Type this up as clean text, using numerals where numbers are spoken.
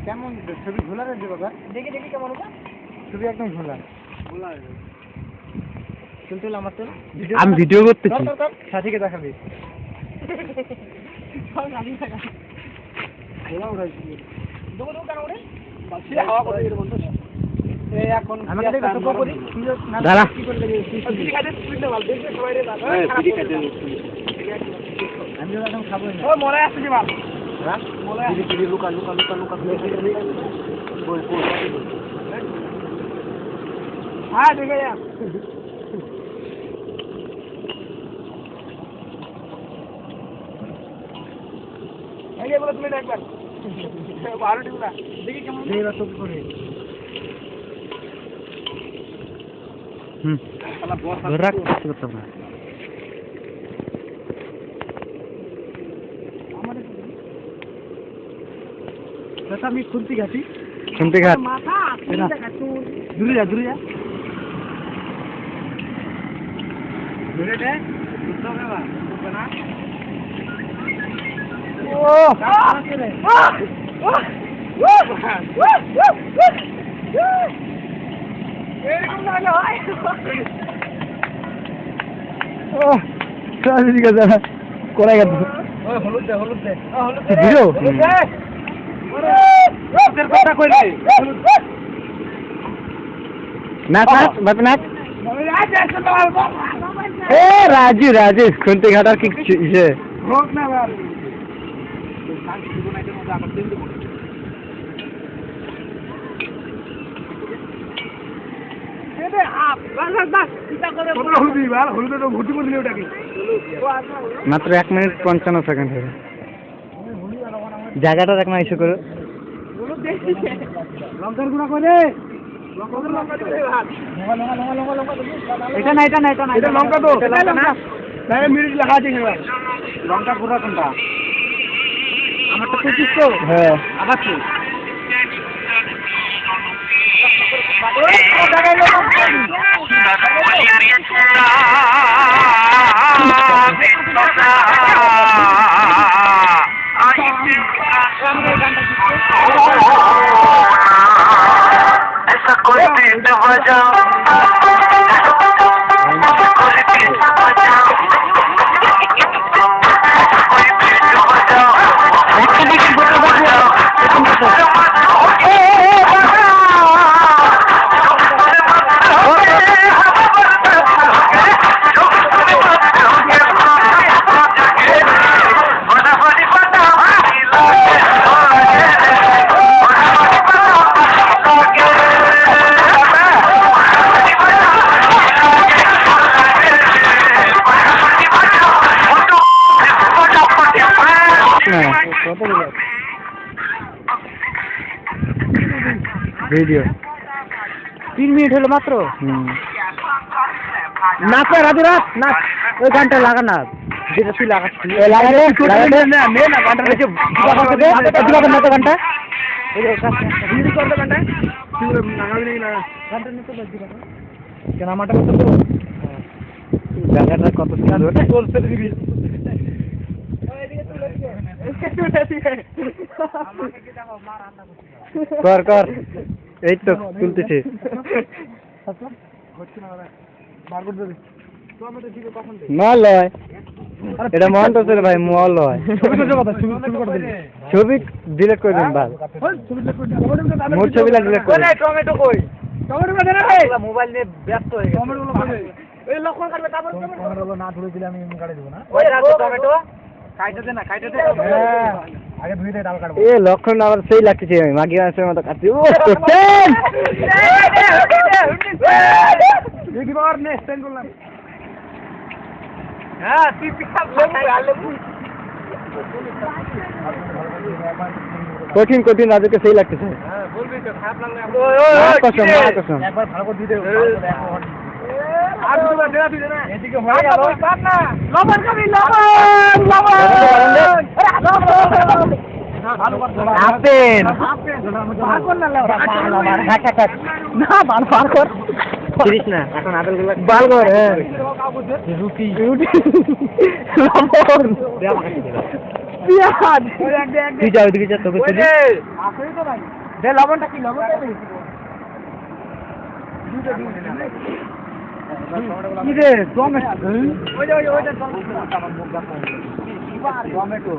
কেমন ছবি ঝোলা রে বাবা? দেখি দেখি কেমন হবে ছবি, একদম ঝোলা ঝোলা। চল আমার তো আমি ভিডিও করতেছি, সাথীকে দেখাবি। ঝোলা উড়াইছি দোকান দোকান ওরে বাসি হাওয়া করে এর বন্ধ। এই এখন আমাকে দেখো তো করি দাঁড়া কি করে লাগে পিড়ি খাইতে স্পিড না ভালো দেখবে সবাই রে দাদা। হ্যাঁ পিড়ি খাইতে আমি এখন খাবো না। ও মরে আসছে যে বাপ হ্যাঁ মরে আসছে পিড়ি লুকা লুকা লুকা লুকা বল বল হ্যাঁ দেখে যা। এই বলে তুমি একবার ভালো টিউলা দেখি কেমন দেবা সব করে। রাখ করতে না দাদা আমি খুন্তি ঘাটি শুনতে ঘাট মাথা দূরে যা দূরে যা দূরে দে না। ও এরকম না হয় ও ঠিক আছে কোথায় গেল হলুদ দে হলুদ দে ভিডিও কথা কইলে নাচ নাচ বাপ নাচ। এ রাজু রাজু খুনতে ঘাটার কি ইসে হোক না বাল মাত্র 1 মিনিট 55 সেকেন্ড হবে। জায়গাটা দেখ না ইস্যু করো লঙ্কার গুঁড়া করে এটা না এটা না এটা না এটা লঙ্কা তো মিনিট লেখা আছে লঙ্কা গুঁড়া কোনটা আমার তো 25 তো হ্যাঁ আবার কি ऐसा कोई बीट बजाओ कोई बीट बजाओ कोई बीट बजाओ ভিডিও 3 মিনিট হলো মাত্র। নাচ রাজু রাত নাচ ওই গানটা লাগা না যেটা তুই লাগাচ্ছিস গানটা কেন আমারটা কত জায়গাটা কত সুন্দর চলছে দিবি কর কর এই তো তুলতেছি না লয় এটা মন তো ভাই মল লয় ছবি ডিলিট করে দিন ভাই মোর ছবি ডিলিট করে টমেটো কই টমেটো দে না ভাই মোবাইল নিয়ে ব্যস্ত হয়ে গেছে টমেটো কই এই লক্ষণ কাটবে তারপর টমেটো না ধরে দিলে আমি কাটে দেব না ওই রাখো টমেটো কাইটা দে না কাইটা দে আগে ধুই দে ডাল কাটবো এ লক্ষণ আবার সেই লাগছে আমি মাগি আসে মত কাটছি ও দেখি বার নে স্ট্যান্ড করলাম হ্যাঁ তুই পিকআপ লেবু কঠিন কঠিন রাজুকে সেই লাগতেছে হ্যাঁ বলবি তো খারাপ লাগলে কসম কসম একবার ভালো করে দিতে আর দুবার দেনা দিতে না এদিকে হয়ে গেল না লবণ খাবি লবণ লবণ ভালো করে আপেল ভাগ কর না না বার কর করিস না এখন আপেলগুলো বার কর হ্যাঁ রুটি রুটি লবণ পেঁয়াজ তুই যা ওইদিকে যা তোকে তুলি আসলেই তো ভাই দে লবণটা কি লবণটা কি কি রে টমেটো ওইটা টমেটো